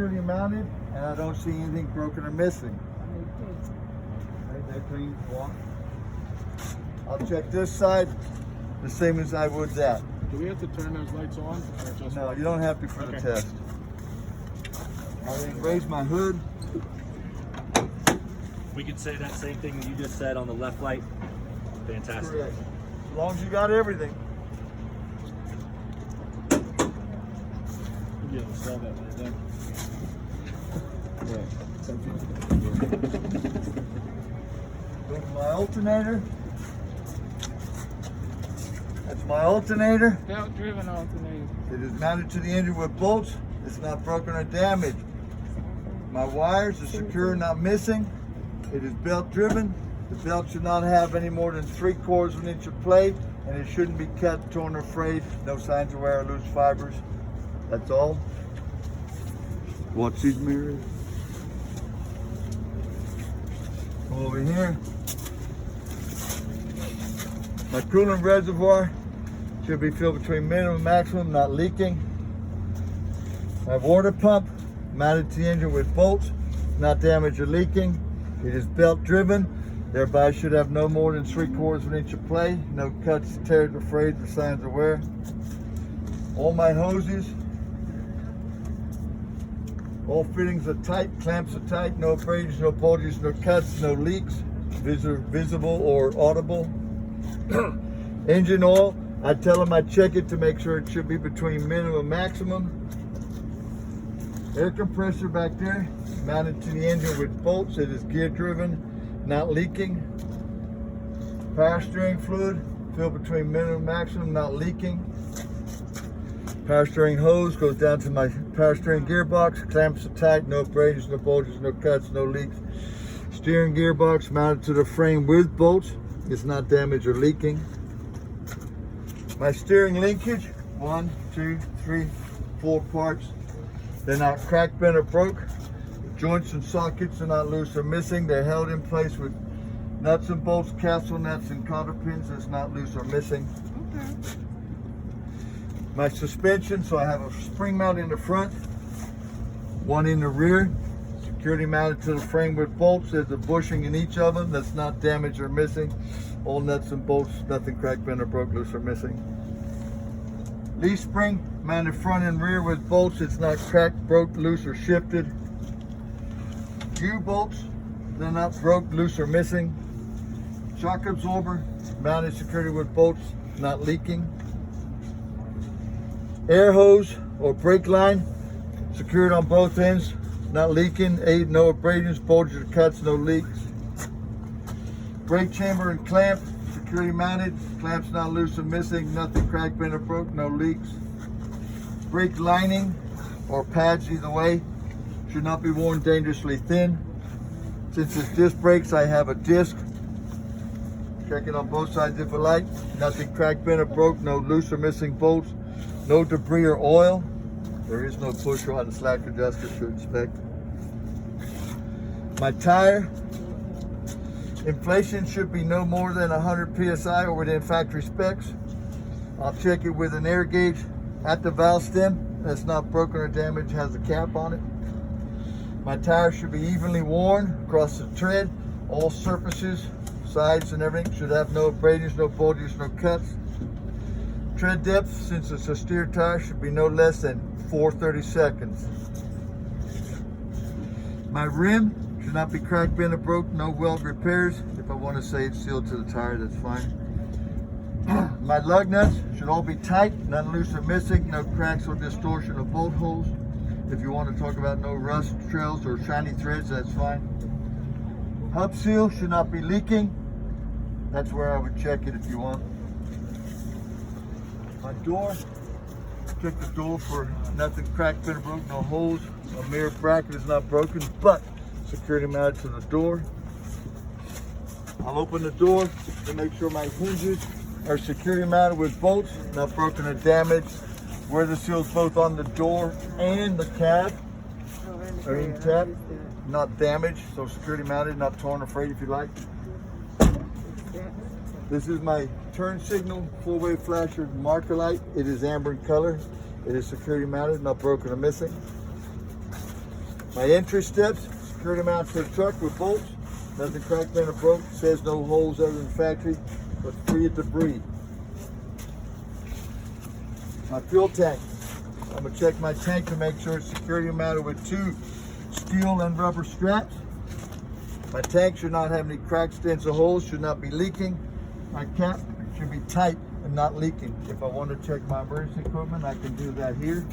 security mounted, and I don't see anything broken or missing. Right, that clean, walk. I'll check this side the same as I would that. Do we have to turn those lights on? Or just No, you don't have to for the test. I'll then raise my hood. We could say that same thing that you just said on the left light. Fantastic. Correct. As long as you got everything. Yeah, saw that right there. Go to my alternator. That's my alternator. Belt-driven alternator. It is mounted to the engine with bolts. It's not broken or damaged. My wires are secure, not missing. It is belt driven. The belt should not have any more than 3/4 of an inch of play, and it shouldn't be cut, torn, or frayed. No signs of wear or loose fibers. That's all. Watch these mirrors. Come over here. My coolant reservoir should be filled between minimum and maximum, not leaking. My water pump mounted to the engine with bolts, not damaged or leaking. It is belt driven, thereby should have no more than 3/4 of an inch of play, no cuts, tears, or frays, or signs of wear. All my hoses, all fittings are tight, clamps are tight, no abrasions, no bulges, no cuts, no leaks, visible or audible. Engine oil, I tell them I check it to make sure it should be between minimum and maximum. Air compressor back there, mounted to the engine with bolts. It is gear driven, not leaking. Power steering fluid, filled between minimum and maximum, not leaking. Power steering hose goes down to my power steering gearbox. Clamps are tight, no abrasions, no bulges, no cuts, no leaks. Steering gearbox mounted to the frame with bolts. It's not damaged or leaking. My steering linkage, 1, 2, 3, 4 parts. They're not cracked, bent, or broke. Joints and sockets are not loose or missing. They're held in place with nuts and bolts, castle nuts, and cotter pins. That's not loose or missing. Okay. My suspension, so I have a spring mount in the front, one in the rear. Security mounted to the frame with bolts. There's a bushing in each of them that's not damaged or missing. All nuts and bolts, nothing cracked, bent, or broke, loose, or missing. Leaf spring mounted front and rear with bolts. It's not cracked, broke, loose, or shifted. U-bolts, they're not broke, loose, or missing. Shock absorber mounted security with bolts, not leaking. Air hose or brake line secured on both ends, not leaking. No abrasions, bulges, or cuts, no leaks. Brake chamber and clamp, security mounted, clamps not loose or missing, nothing cracked, bent, or broke, no leaks. Brake lining or pads, either way, should not be worn dangerously thin. Since it's disc brakes, I have a disc. Check it on both sides if I like. Nothing cracked, bent, or broke, no loose or missing bolts, no debris or oil. There is no push rod and slack adjuster to inspect. My tire, inflation should be no more than 100 PSI or within factory specs. I'll check it with an air gauge at the valve stem. That's not broken or damaged, has a cap on it. My tire should be evenly worn across the tread. All surfaces, sides and everything should have no abrasions, no bulges, no cuts. Tread depth, since it's a steer tire, should be no less than 4/32. My rim should not be cracked, bent, or broke, no weld repairs. If I want to say it's sealed to the tire, that's fine. My lug nuts should all be tight, none loose or missing, no cracks or distortion of bolt holes. If you want to talk about no rust trails or shiny threads, that's fine. Hub seal should not be leaking. That's where I would check it if you want. My door, check the door for nothing cracked, bent, or broke, no holes. A mirror bracket is not broken, but security mounted to the door. I'll open the door to make sure my hinges are security mounted with bolts, not broken or damaged. Wear the seals both on the door and the cab are intact, not damaged, so security mounted, not torn or frayed if you like. This is my turn signal, four-way flasher marker light. It is amber in color. It is security mounted, not broken or missing. My entry steps, security mount to the truck with bolts. Nothing cracked, bent, or broke. Says no holes other than factory, but free of debris. My fuel tank. I'm gonna check my tank to make sure it's security mounted with 2 steel and rubber straps. My tank should not have any cracks, dents, or holes, should not be leaking. My cap should be tight and not leaking. If I want to check my emergency equipment, I can do that here.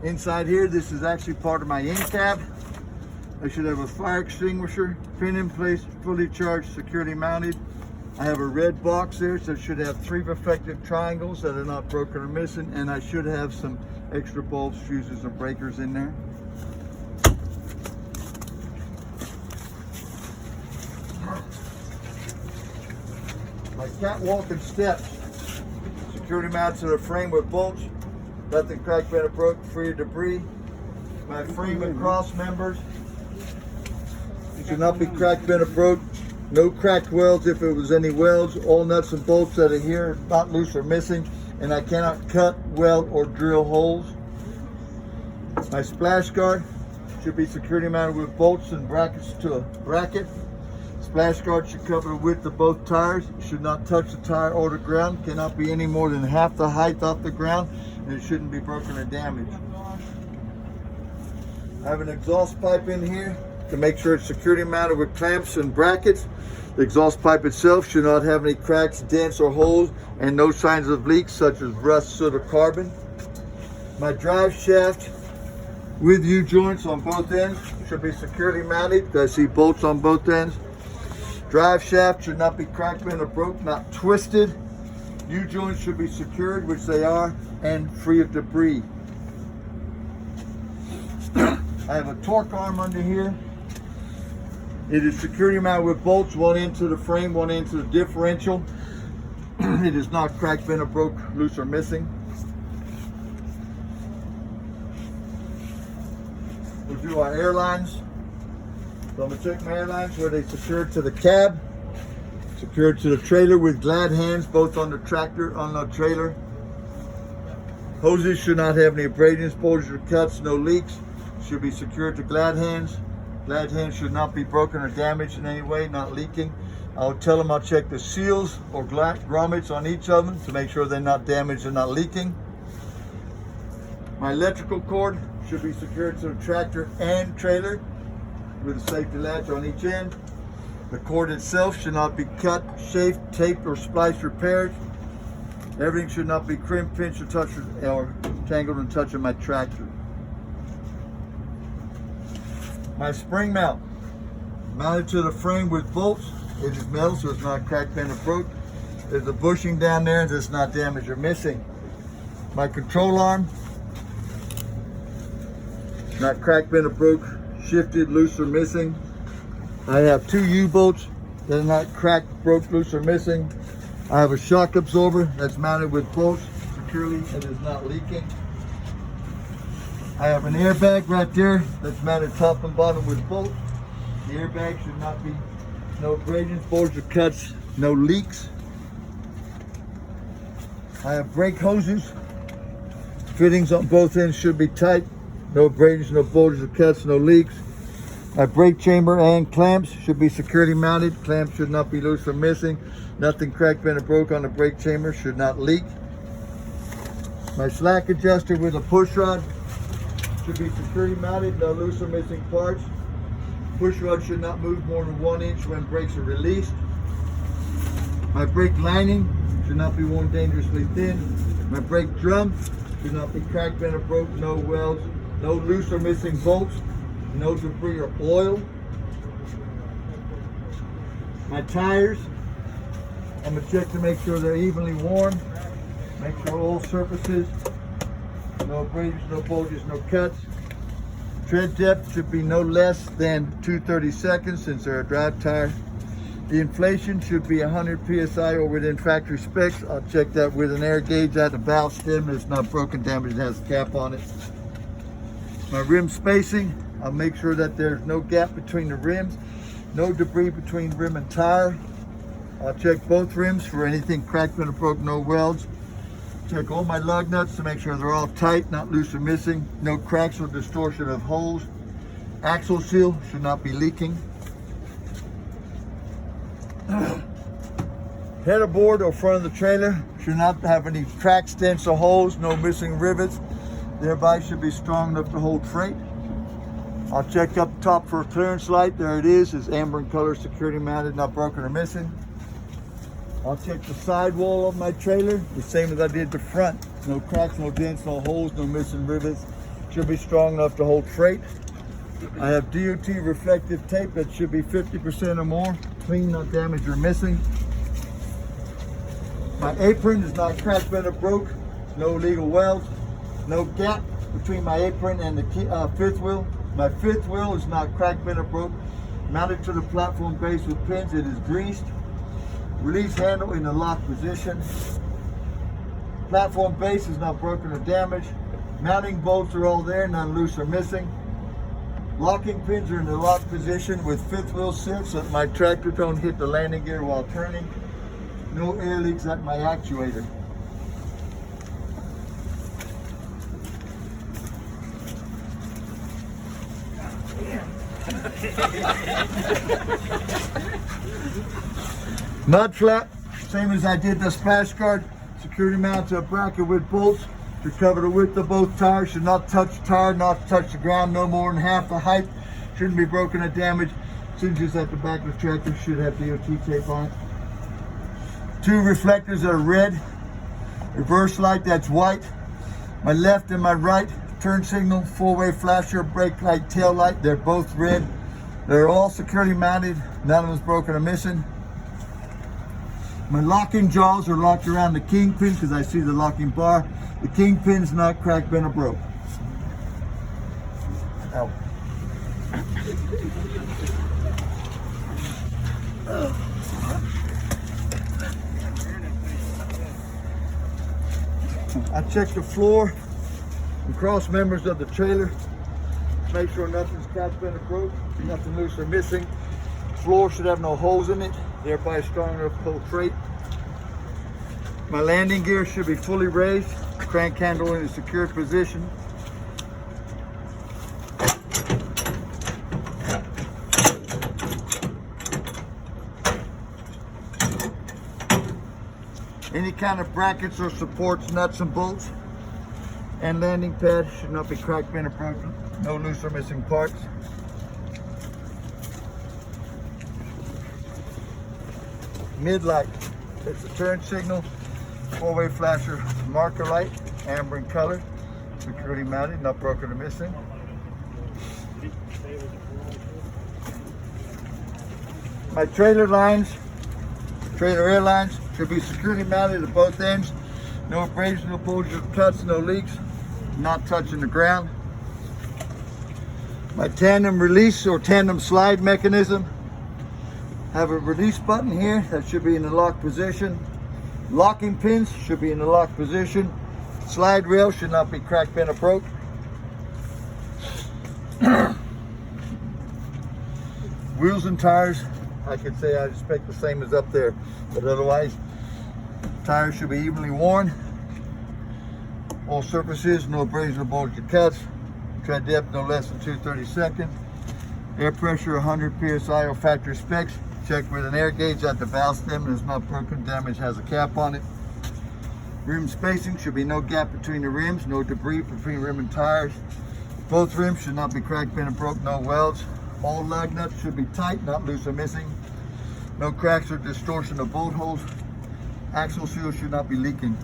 Inside here, this is actually part of my in cab. I should have a fire extinguisher, pin in place, fully charged, security mounted. I have a red box there, so it should have 3 reflective triangles that are not broken or missing, and I should have some extra bulbs, fuses, and breakers in there. My catwalk and steps, security mounted to the frame with bolts. Nothing cracked, bent, or broke, free of debris. My frame and cross members should not be cracked, bent, or broke. No cracked welds if it was any welds. All nuts and bolts that are here, not loose or missing. And I cannot cut, weld, or drill holes. My splash guard should be security mounted with bolts and brackets to a bracket. Splash guard should cover the width of both tires. It should not touch the tire or the ground. Cannot be any more than half the height off the ground. And it shouldn't be broken or damaged. I have an exhaust pipe in here to make sure it's security mounted with clamps and brackets. The exhaust pipe itself should not have any cracks, dents, or holes, and no signs of leaks such as rust, soot, or carbon. My drive shaft with U-joints on both ends should be securely mounted. I see bolts on both ends. Drive shaft should not be cracked, bent, or broke, not twisted. U-joints should be secured, which they are, and free of debris. I have a torque arm under here. It is security mounted with bolts, 1 into the frame, 1 into the differential. It is not cracked, bent, or broke, loose, or missing. We'll do our airlines. So I'm gonna check my airlines where they secured to the cab, secured to the trailer with glad hands, both on the tractor, on the trailer. Hoses should not have any abrasions, bulges, or cuts, no leaks. Should be secured to glad hands. Glad hands should not be broken or damaged in any way, not leaking. I'll tell them I'll check the seals or grommets on each of them to make sure they're not damaged and not leaking. My electrical cord should be secured to the tractor and trailer with a safety latch on each end. The cord itself should not be cut, shaped, taped, or spliced, repaired. Everything should not be crimped, pinched, or touched, or tangled and touching my tractor. My spring mount, mounted to the frame with bolts. It is metal, so it's not cracked, bent, or broke. There's a bushing down there that's not damaged or missing. My control arm, not cracked, bent, or broke, shifted, loose, or missing. I have 2 U-bolts that are not cracked, broke, loose, or missing. I have a shock absorber that's mounted with bolts securely and is not leaking. I have an airbag right there that's mounted top and bottom with bolts. The airbag should not be, no abrasions, bulges, or cuts, no leaks. I have brake hoses. Fittings on both ends should be tight. No abrasions, no bulges, or cuts, no leaks. My brake chamber and clamps should be securely mounted. Clamps should not be loose or missing. Nothing cracked, bent, or broke on the brake chamber, should not leak. My slack adjuster with a push rod should be securely mounted, no loose or missing parts. Push rod should not move more than 1 inch when brakes are released. My brake lining should not be worn dangerously thin. My brake drum should not be cracked, bent, or broke, no welds, no loose or missing bolts, no debris or oil. My tires, I'm gonna check to make sure they're evenly worn. Make sure all surfaces, no abrasions, no bulges, no cuts. Tread depth should be no less than 2/32 since they're a drive tire. The inflation should be 100 PSI or within factory specs. I'll check that with an air gauge at the valve stem. It's not broken, damaged, it has a cap on it. My rim spacing, I'll make sure that there's no gap between the rims, no debris between rim and tire. I'll check both rims for anything cracked, bent, or broke, no welds. Check all my lug nuts to make sure they're all tight, not loose or missing. No cracks or distortion of holes. Axle seal should not be leaking. Header board or front of the trailer should not have any cracks, dents, or holes. No missing rivets. Thereby should be strong enough to hold freight. I'll check up top for a clearance light. There it is. It's amber in color, security mounted, not broken or missing. I'll check the sidewall of my trailer, the same as I did the front. No cracks, no dents, no holes, no missing rivets. Should be strong enough to hold freight. I have DOT reflective tape that should be 50% or more. Clean, not damaged or missing. My apron is not cracked, bent, or broke. No legal welds. No gap between my apron and the fifth wheel. My fifth wheel is not cracked, bent, or broke. Mounted to the platform base with pins. It is greased. Release handle in the lock position. Platform base is not broken or damaged. Mounting bolts are all there, none loose or missing. Locking pins are in the lock position with fifth wheel sit so that my tractor don't hit the landing gear while turning. No air leaks at my actuator. Mud flap, same as I did the splash guard. Security mount to a bracket with bolts to cover the width of both tires. Should not touch tire, not touch the ground, no more than half the height. Shouldn't be broken or damaged. Cinches at the back of the tractor should have DOT tape on it. Two reflectors are red. Reverse light, that's white. My left and my right turn signal, four-way flasher, brake light, tail light, they're both red. They're all securely mounted. None of them's broken or missing. My locking jaws are locked around the kingpin because I see the locking bar. The kingpin's not cracked, bent, or broke. Ow. I check the floor and cross members of the trailer. Make sure nothing's cracked, bent, or broke. Nothing loose or missing. Floor should have no holes in it. Thereby strong enough to hold freight. My landing gear should be fully raised. Crank handle in a secured position. Any kind of brackets or supports, nuts and bolts, and landing pad should not be cracked, bent, or broken. No loose or missing parts. Mid-light, it's a turn signal, four-way flasher, marker light, amber in color, security mounted, not broken or missing. My trailer lines, trailer air lines, should be security mounted at both ends. No abrasions, no bulges or cuts, no leaks, not touching the ground. My tandem release or tandem slide mechanism, have a release button here that should be in the lock position. Locking pins should be in the lock position. Slide rail should not be cracked, bent, or broke. Wheels and tires, I could say I expect the same as up there, but otherwise, tires should be evenly worn. All surfaces, no abrasions or bulges or cuts. Tread depth no less than 2/32. Air pressure 100 psi or factory specs. Check with an air gauge at the valve stem and it's not broken, damaged, has a cap on it. Rim spacing should be no gap between the rims, no debris between rim and tires. Both rims should not be cracked, bent, and broke, no welds. All lug nuts should be tight, not loose or missing. No cracks or distortion of bolt holes. Axle seal should not be leaking.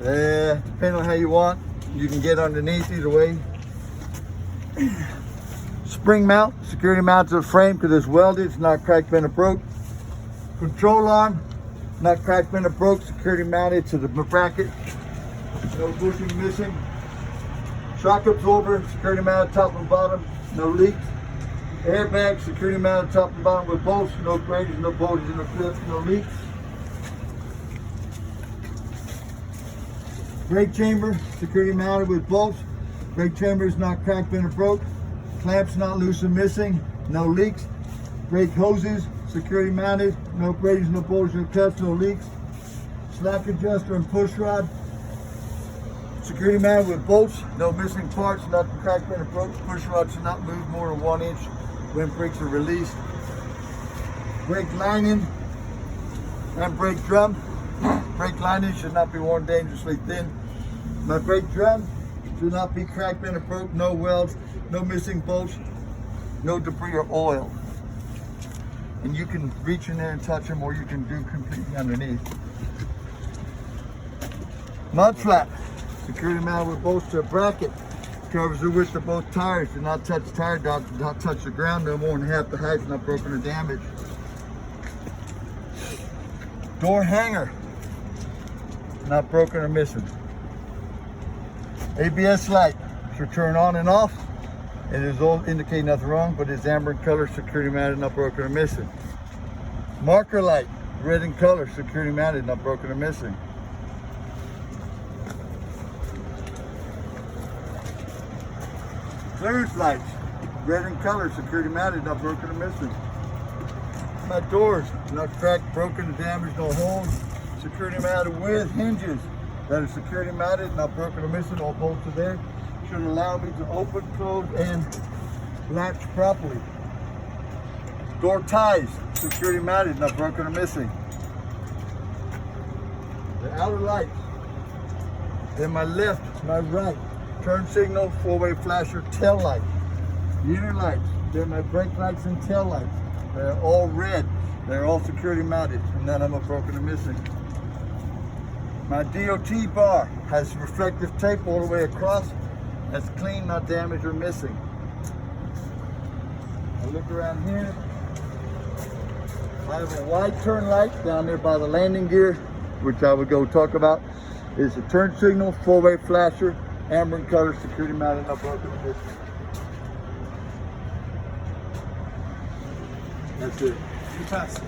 Depending on how you want, you can get underneath either way. Spring mount, security mount to the frame because it's welded, it's not cracked, bent, or broke. Control arm, not cracked, bent, or broke, security mounted to the bracket. No bushing missing. Shock absorber, security mounted top and bottom, no leaks. Airbag, security mounted top and bottom with bolts, no abrasions, no bulges, no clips, no leaks. Brake chamber, security mounted with bolts. Brake chambers not cracked, bent, or broke. Clamps not loose or missing. No leaks. Brake hoses security mounted. No abrasions, no bulges, no cuts, no leaks. Slack adjuster and push rod. Security mounted with bolts. No missing parts. Nothing cracked, bent, or broke. Push rod should not move more than 1 inch when brakes are released. Brake lining and brake drum. Brake lining should not be worn dangerously thin. My brake drum should not be cracked, bent, or broke. No welds, no missing bolts, no debris or oil. And you can reach in there and touch them, or you can do completely underneath. Mud flap, security mounted with bolts to a bracket. Covers the width of both tires. Do not touch tire dots, do not touch the ground, no more than half the height, not broken or damaged. Door hanger, not broken or missing. ABS light should turn on and off. It is all indicate nothing wrong, but it's amber in color, security mounted, not broken or missing. Marker light, red in color, security mounted, not broken or missing. Clearance lights, red in color, security mounted, not broken or missing. My doors, not cracked, broken, or damaged, no holes. Security mounted with hinges that are security mounted, not broken or missing. All bolts are there. Should allow me to open, close, and latch properly. Door ties, security mounted, not broken or missing. The outer lights, then my left, my right, turn signal, four-way flasher, tail light. The inner lights, they're my brake lights and tail lights. They're all red. They're all security mounted, and none of them are broken or missing. My DOT bar has reflective tape all the way across. That's clean, not damaged or missing. I look around here. I have a wide turn light down there by the landing gear, which I would go talk about. It's a turn signal, four-way flasher, amber in color, security mounted, not broken or missing. That's it. You pass.